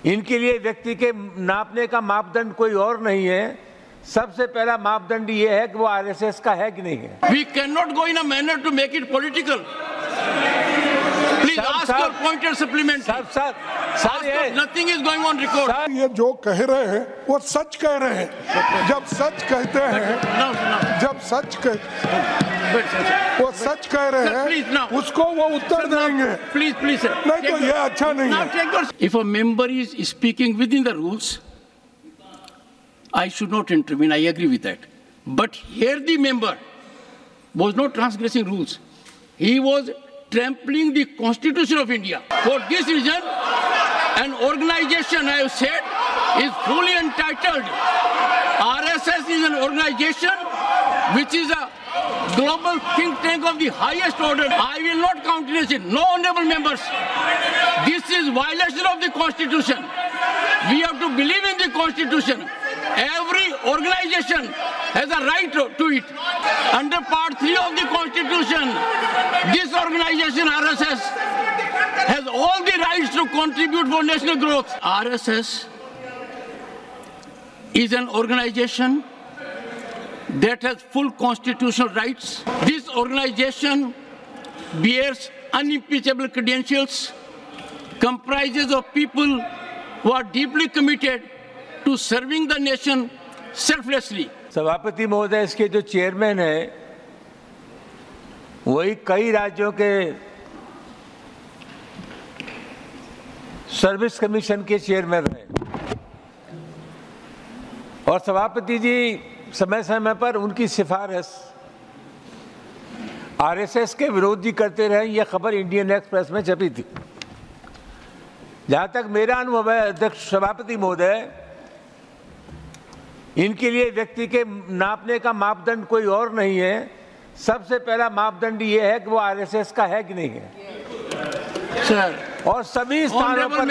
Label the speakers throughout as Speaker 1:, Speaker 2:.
Speaker 1: इनके लिए व्यक्ति के नापने का मापदंड कोई और नहीं है। सबसे पहला मापदंड ये है कि वो आरएसएस का है कि नहीं है।
Speaker 2: We cannot go in a manner to make it political. Please ask your pointer supplement. Nothing is going on record.
Speaker 3: ये जो कह रहे हैं वो सच कह रहे हैं। जब सच कहते हैं, जब सच वो सच कह रहे हैं, उसको वो उत्तर देंगे।
Speaker 2: Please, sir.
Speaker 3: नहीं तो ये अच्छा नहीं है।
Speaker 2: If a member is speaking within the rules, I should not intervene. I agree with that. But here the member was not transgressing rules. He was trampling the Constitution of India. For this reason, an organization, I have said, is fully entitled. RSS is an organization which is a global think tank of the highest order. I will not countenance it. No, honorable members. This is violation of the Constitution. We have to believe in the Constitution. Every organization has a right to it. Under Part 3 of the Constitution, this organization, RSS, has all the rights to contribute for national growth. RSS is an organization that has full constitutional rights. This organization bears unimpeachable credentials, comprises of people who are deeply committed to serving the nation selflessly.
Speaker 1: सभापति महोदय, इसके जो chairman हैं वही कई राज्यों के service commission के चेयरमैन रहे और सभापति जी समय समय पर उनकी सिफारिश आरएसएस के विरोधी करते रहे। यह खबर इंडियन एक्सप्रेस में छपी थी। जहां तक मेरा अनुभव है अध्यक्ष सभापति महोदय, इनके लिए व्यक्ति के नापने का मापदंड कोई और नहीं है। सबसे पहला मापदंड ये है कि वो आरएसएस का है कि नहीं है।
Speaker 2: सर,
Speaker 1: और सभी स्थानों पर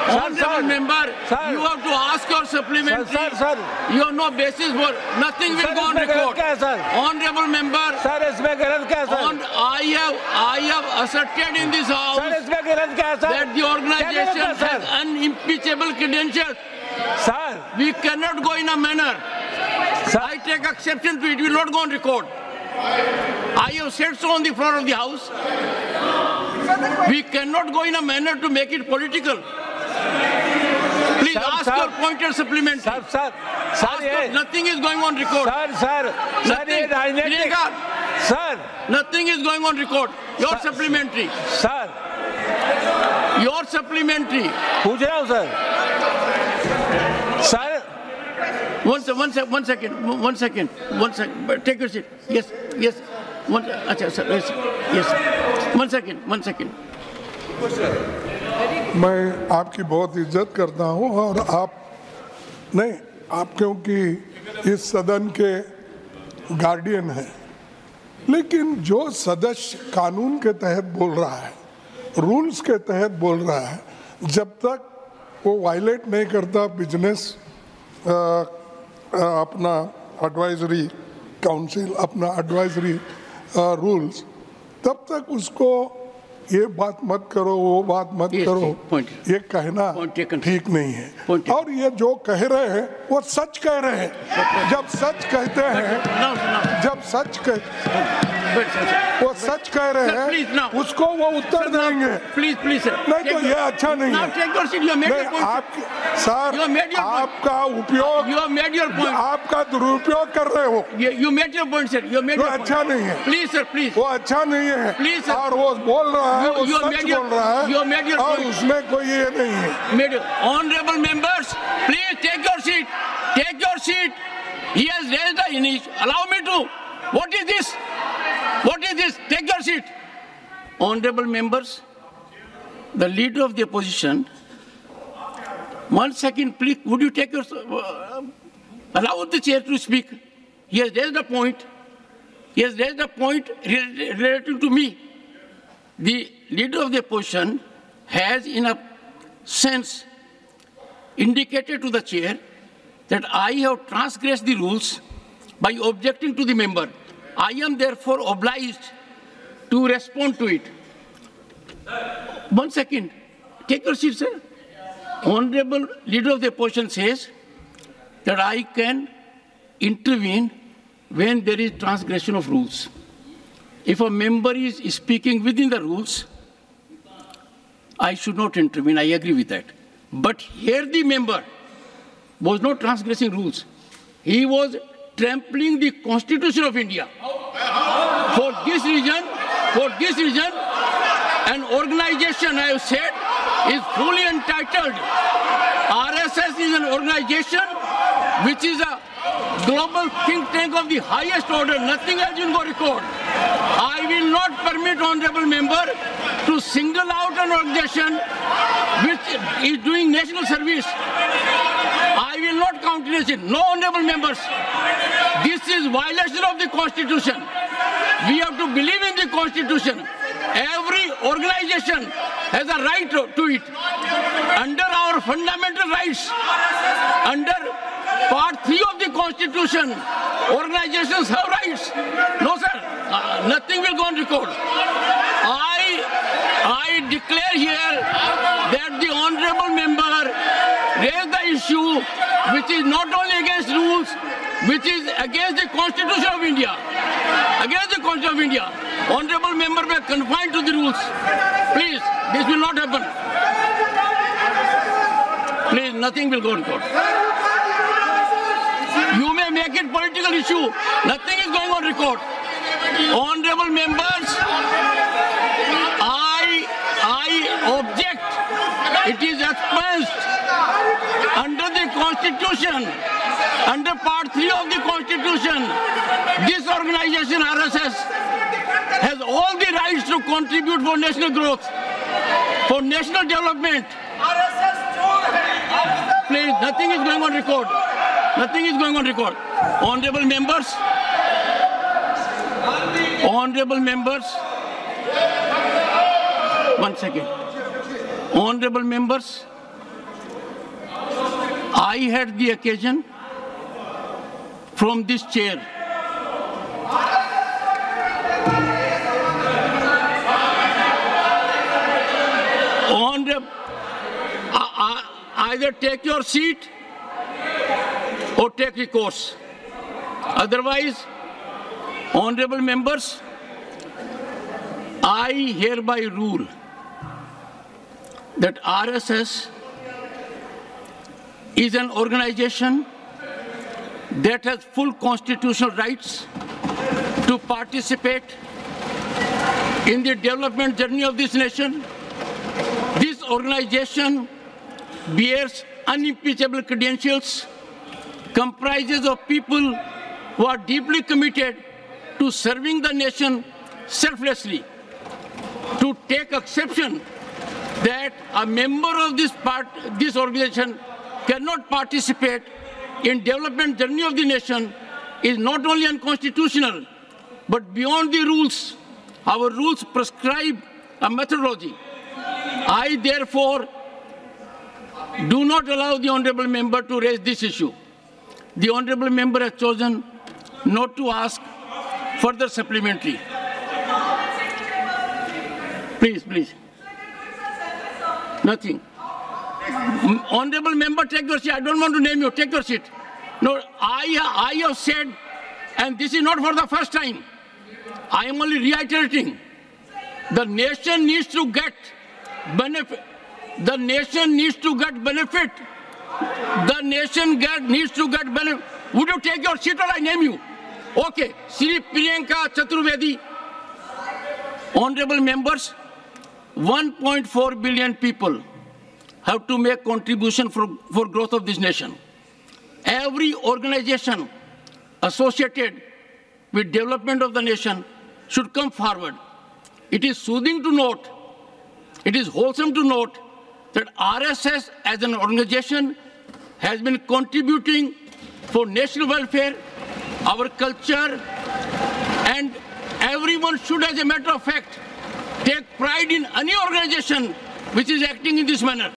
Speaker 2: you have to ask your supplementary. You have no basis for nothing will go on record. Honorable member,
Speaker 1: इसमें गलत क्या sir?
Speaker 2: I have asserted in this house
Speaker 1: इसमें गलत क्या sir?
Speaker 2: that the organization has unimpeachable credentials.
Speaker 1: Sir,
Speaker 2: we cannot go in a manner. I take exception to it. Will not go on record. I have said so on the floor of the house. We cannot go in a manner to make it political. Please ask your pointer supplement. Nothing is going on record. Nothing is going on record. Your supplementary.
Speaker 1: Sir.
Speaker 2: Your supplementary.
Speaker 1: पूछ रहा हूँ sir. Sir.
Speaker 2: One second. Take your seat. Yes. अच्छा sir. Yes. One second.
Speaker 3: मैं आपकी बहुत इज्जत करता हूँ और आप क्योंकि इस सदन के गार्डियन हैं, लेकिन जो सदस्य कानून के तहत बोल रहा है, रूल्स के तहत बोल रहा है, जब तक वो वायलेट नहीं करता बिजनेस अपना एडवाइजरी काउंसिल, अपना एडवाइजरी रूल्स, तब तक उसको ये बात मत करो, वो बात मत करो, ये कहना ठीक नहीं है। और ये जो कह रहे हैं वो सच कह रहे हैं। जब सच कहते हैं, वो सच कह रहे हैं, उसको वो उत्तर देंगे।
Speaker 2: प्लीज सर,
Speaker 3: नहीं तो ये अच्छा नहीं है। आपका उपयोग, आपका दुरुपयोग कर रहे हो।
Speaker 2: You made your point, sir.
Speaker 3: वो अच्छा नहीं है।
Speaker 2: Please sir, please.
Speaker 3: वो अच्छा नहीं है।
Speaker 2: Please sir.
Speaker 3: और वो बोल रहा है, वो सच बोल रहा है, और उसमें कोई ये नहीं है।
Speaker 2: Honorable members, please take your seat. Take your seat. He has raised the initiative. Allow me to. What is this? Take your seat. Honorable members, the leader of the opposition. 1 second, please. Would you take your allow the chair to speak? He has raised a point. Relating to me. The leader of the opposition has, in a sense, indicated to the chair that I have transgressed the rules by objecting to the member. I am therefore obliged to respond to it. 1 second. Take your seat, sir. Honorable Leader of the Opposition says that I can intervene when there is transgression of rules. If a member is speaking within the rules, I should not intervene. I agree with that. But here the member was not transgressing rules. He was trampling the Constitution of India. For this reason, an organization, I have said, is fully entitled. RSS is an organization which is a global think tank of the highest order. Nothing else will go record. I will not permit honorable member to single out an organization which is doing national service. I will not countenance it. No, honorable members. This is violation of the Constitution. We have to believe in the Constitution. Every organization has a right to it. Under our fundamental rights, under Part 3 of the Constitution, organizations have rights. No, sir. Nothing will go on record. I declare here that the honorable member raised the issue which is not only against rules, which is against the Constitution of India. Against the Constitution of India. Honorable member were confined to the rules. Please, this will not happen. Please, nothing will go on record. You may make it political issue. Nothing is going on record. Honorable members, I object. It is expunged under the Constitution, under Part 3 of the Constitution. This organization, RSS, has all the rights to contribute for national growth, for national development. Please, nothing is going on record. Nothing is going on record. Honorable members, honorable members, 1 second. Honorable members, I had the occasion from this chair either take your seat or take recourse. Otherwise, honorable members, I hereby rule that RSS is an organization that has full constitutional rights to participate in the development journey of this nation. This organization bears unimpeachable credentials, comprises of people who are deeply committed to serving the nation selflessly. To take exception that a member of this organization cannot participate in development journey of the nation is not only unconstitutional, but beyond the rules. Our rules prescribe a methodology. I therefore do not allow the honorable member to raise this issue. The honorable member has chosen not to ask further supplementary. Please. Nothing. Honorable member, take your seat. I don't want to name you. Take your seat. No, I have said, and this is not for the first time, I am only reiterating, the nation needs to get benefit. The nation needs to get benefit. The nation needs to get benefit. Would you take your seat or I name you? Okay. Sri Priyanka Chaturvedi. Honorable members, 1.4 billion people have to make contribution for growth of this nation. Every organization associated with development of the nation should come forward. It is soothing to note, it is wholesome to note that RSS as an organization has been contributing for national welfare, our culture, and everyone should, as a matter of fact, take pride in any organization which is acting in this manner.